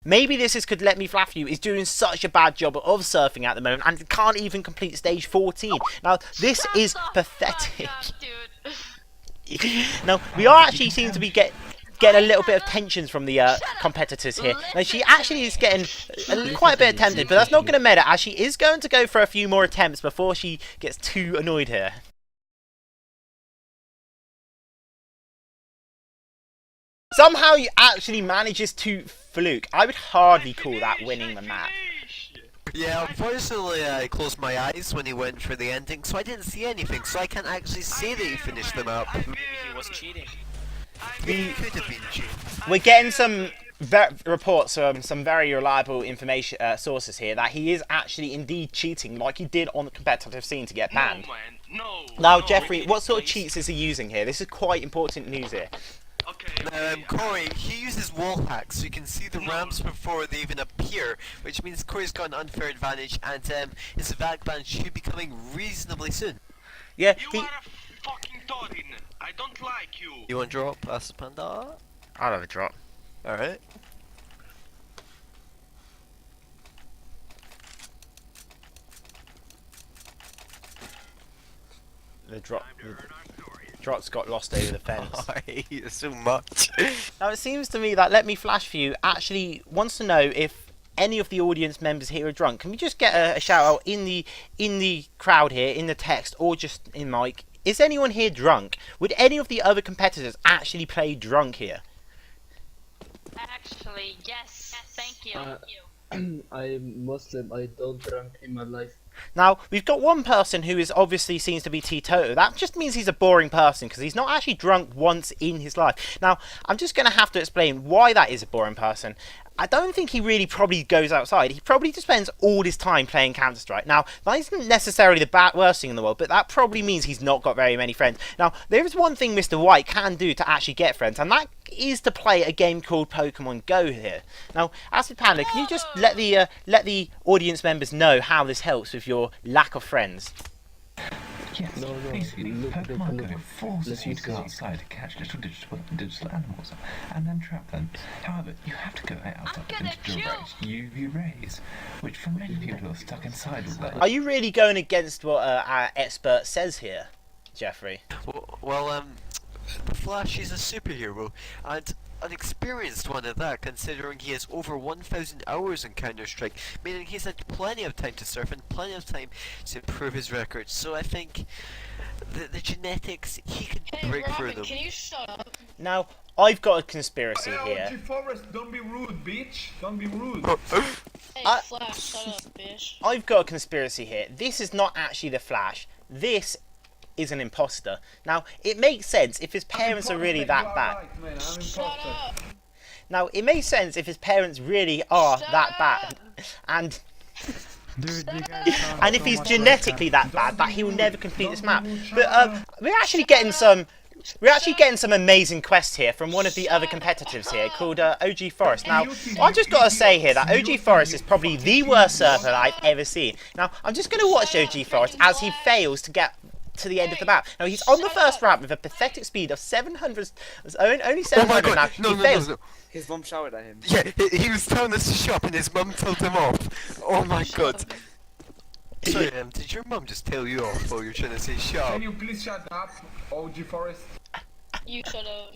Maybe this is because Let Me Flaff You is doing such a bad job of surfing at the moment and can't even complete stage 14. Now, this is pathetic. Now, we are actually seem to be getting a little bit of tensions from the competitors here. Now, she actually is getting quite a bit tempted, but that's not going to matter, as she is going to go for a few more attempts before she gets too annoyed here. Somehow he actually manages to fluke. I would hardly call that winning the map. Yeah, unfortunately I closed my eyes when he went for the ending, so I didn't see anything, so I can't actually say that he finished the map. Maybe he was cheating. He could have been cheating. We're getting some reports from some very reliable information sources here that he is actually indeed cheating, like he did on the competitive scene to get banned. Now, Jeffrey, what sort of cheats is he using here? This is quite important news here. Corey, he uses wall hacks, so you can see the ramps before they even appear, which means Corey's got an unfair advantage, and his vac ban should be coming reasonably soon. Yeah, You are a fucking Torin. I don't like you. You want to drop as Panda? I'll have a drop. Alright. The drop's got lost over the fence. I hate it so much. Now, it seems to me that Let Me Flash You actually wants to know if any of the audience members here are drunk. Can we just get a shout out in the crowd here, in the text, or just in mic? Is anyone here drunk? Would any of the other competitors actually play drunk here? Actually, yes. Thank you. I'm Muslim. I don't drink in my life. Now, we've got one person who is obviously seems to be teetotal. That just means he's a boring person because he's not actually drunk once in his life. Now, I'm just going to have to explain why that is a boring person. I don't think he really probably goes outside. He probably just spends all his time playing Counter-Strike. Now, that isn't necessarily the worst thing in the world, but that probably means he's not got very many friends. Now, there is one thing Mr. White can do to actually get friends, and that is to play a game called Pokemon Go here. Now, Acid Panda, can you just let the audience members know how this helps with your lack of friends? Yes, No, basically, look, Pokemon look, Go forces let you me to go see. outside to catch little digital animals and then trap them. However, you have to go outside gonna to direct UV rays, which for many people are stuck inside all day. Are you really going against what our expert says here, Jeffrey? Well, the Flash is a superhero, and an experienced one at that, considering he has over 1,000 hours in Counter-Strike, meaning he's had plenty of time to surf and plenty of time to improve his record. So I think the genetics, he can break through them. Can you shut up? Now, I've got a conspiracy here. Forest, don't be rude, bitch. Don't be rude. Hey, Flash, shut up, bitch. I've got a conspiracy here. This is not actually the Flash. This is an imposter. Now, it makes sense if his parents are really that bad. Right, man. I'm Shut imposter. up. Now, it makes sense if his parents really are Shut that up. bad. And Dude, you guys sound and if so he's much genetically that bad, that he will never complete this map. But we're actually getting some amazing quests here from one of the other competitors here called OG Forest. Now, I just got to say here that OG Forest is probably the worst surfer that I've ever seen. Now, I'm just going to watch OG Forest as he fails to get to the end of the map. Now, he's on the first ramp with a pathetic speed of 700, only 700 now. He fails. His mom shouted at him. Yeah, he was telling us to shop and his mum told him off. Oh my god. Sorry, did your mum just tell you off while you're trying to say shop? Can you please shut up, OG Forest? You shut up.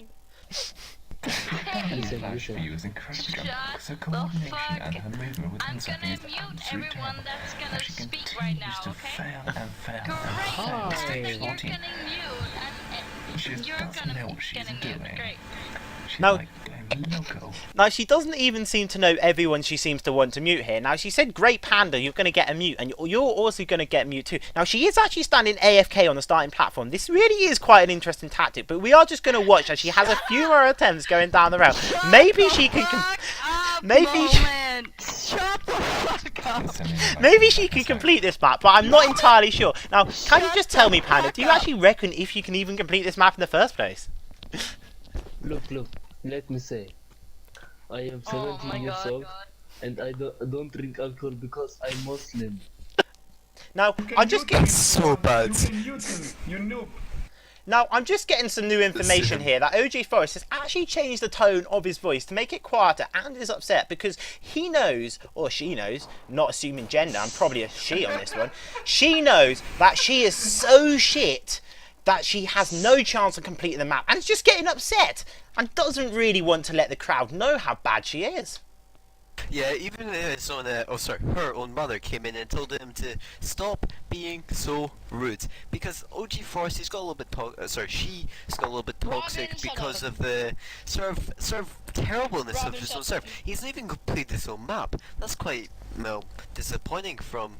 Listen, Flash for listen. you is incredibly Shut complex, so the coordination fuck. and her movement within I'm something gonna is mute absolutely everyone terrible. that's gonna As she speak right now, continues to okay? fail and fail Great. and fail And stage then you're 14. getting mute, and She just you're doesn't gonna know be what she's getting doing. mute. Great. She's Now- like going loco. Now, she doesn't even seem to know everyone she seems to want to mute here. Now, she said, Great Panda, you're going to get a mute, and you're also going to get mute too. Now, she is actually standing AFK on the starting platform. This really is quite an interesting tactic, but we are just going to watch as she has a few more attempts going down the rail. Maybe she can... Shut the fuck up. Maybe she can complete this map, but I'm not entirely sure. Now, can you just tell me, Panda, do you actually reckon if you can even complete this map in the first place? Look. Let me say. I am Oh 17 my years god. old and I don't drink alcohol because I'm Muslim. Now, I just get... So bad. You can mute him, you noob. Now, I'm just getting some new information here that OG Forest has actually changed the tone of his voice to make it quieter and is upset because he knows, or she knows, not assuming gender, I'm probably a she on this one, she knows that she is so shit that she has no chance of completing the map and is just getting upset and doesn't really want to let the crowd know how bad she is. Yeah, even his own, her own mother came in and told him to stop being so rude because OG Force she's got a little bit toxic Robin, shut because up. of the sort of terribleness Robin, of his own shut serve. up. He's not even completed this whole map. That's quite disappointing from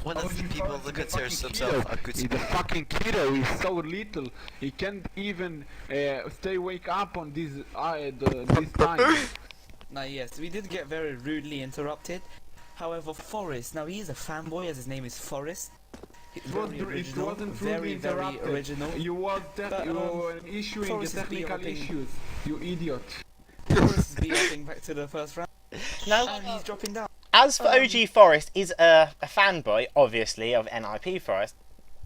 one of the people that considers himself a good He's a fucking kiddo. He's so little. He can't even wake up on this time. Now yes, we did get very rudely interrupted. However, Forrest, now he's a fanboy as his name is Forrest. It wasn't very interrupted. original. You were issuing Forrest is technical being- issues. You idiot. Forrest is being back to the first round Now, and he's dropping down. as for OG Forest is a fanboy, obviously, of NIP Forest,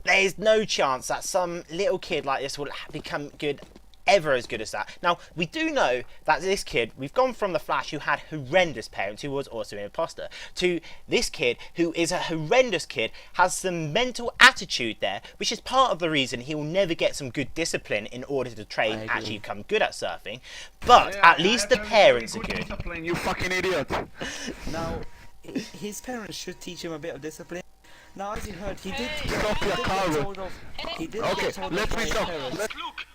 there is no chance that some little kid like this will become good, ever as good as that. Now, we do know that this kid, we've gone from the Flash who had horrendous parents, who was also an imposter, to this kid who is a horrendous kid, has some mental attitude there, which is part of the reason he will never get some good discipline in order to train, actually become good at surfing. But at least the parents are good. Discipline, you fucking idiot. Now, his parents should teach him a bit of discipline. Now, as you heard, he did Stop your car. get told off. He did Okay, get told let off by me his stop. parents. Look!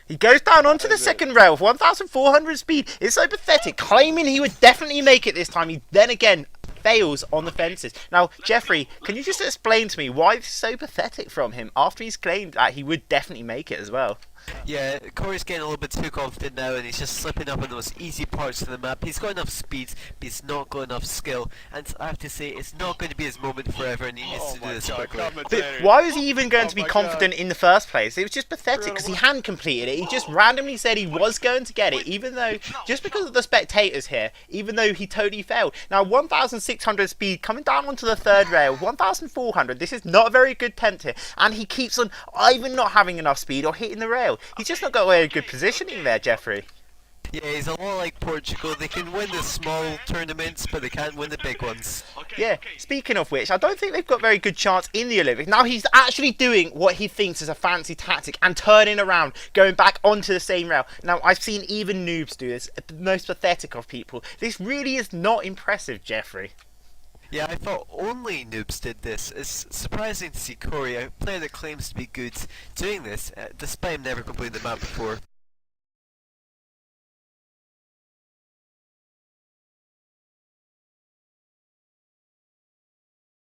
He goes down onto the second rail, 1,400 speed. It's so pathetic, claiming he would definitely make it this time. He then again fails on the fences. Now, Jeffrey, can you just explain to me why this is so pathetic from him after he's claimed that he would definitely make it as well? Yeah, Corey's getting a little bit too confident now and he's just slipping up on those easy parts of the map. He's got enough speed, but he's not got enough skill. And I have to say, it's not going to be his moment forever and he needs to do this quickly. But why was he even going to be confident in the first place? It was just pathetic because he hadn't completed it. He just randomly said he was going to get it, even though, just because of the spectators here, even though he totally failed. Now, 1,600 speed coming down onto the third rail, 1,400. This is not a very good attempt here. And he keeps on either not having enough speed or hitting the rail. He's just not got very good positioning there, Jeffrey. Yeah, he's a lot like Portugal. They can win the small tournaments, but they can't win the big ones. Yeah, speaking of which, I don't think they've got very good chance in the Olympics. Now he's actually doing what he thinks is a fancy tactic and turning around, going back onto the same rail. Now, I've seen even noobs do this, the most pathetic of people. This really is not impressive, Jeffrey. Yeah, I thought only noobs did this. It's surprising to see Corey, a player that claims to be good, doing this, despite him never completing the map before.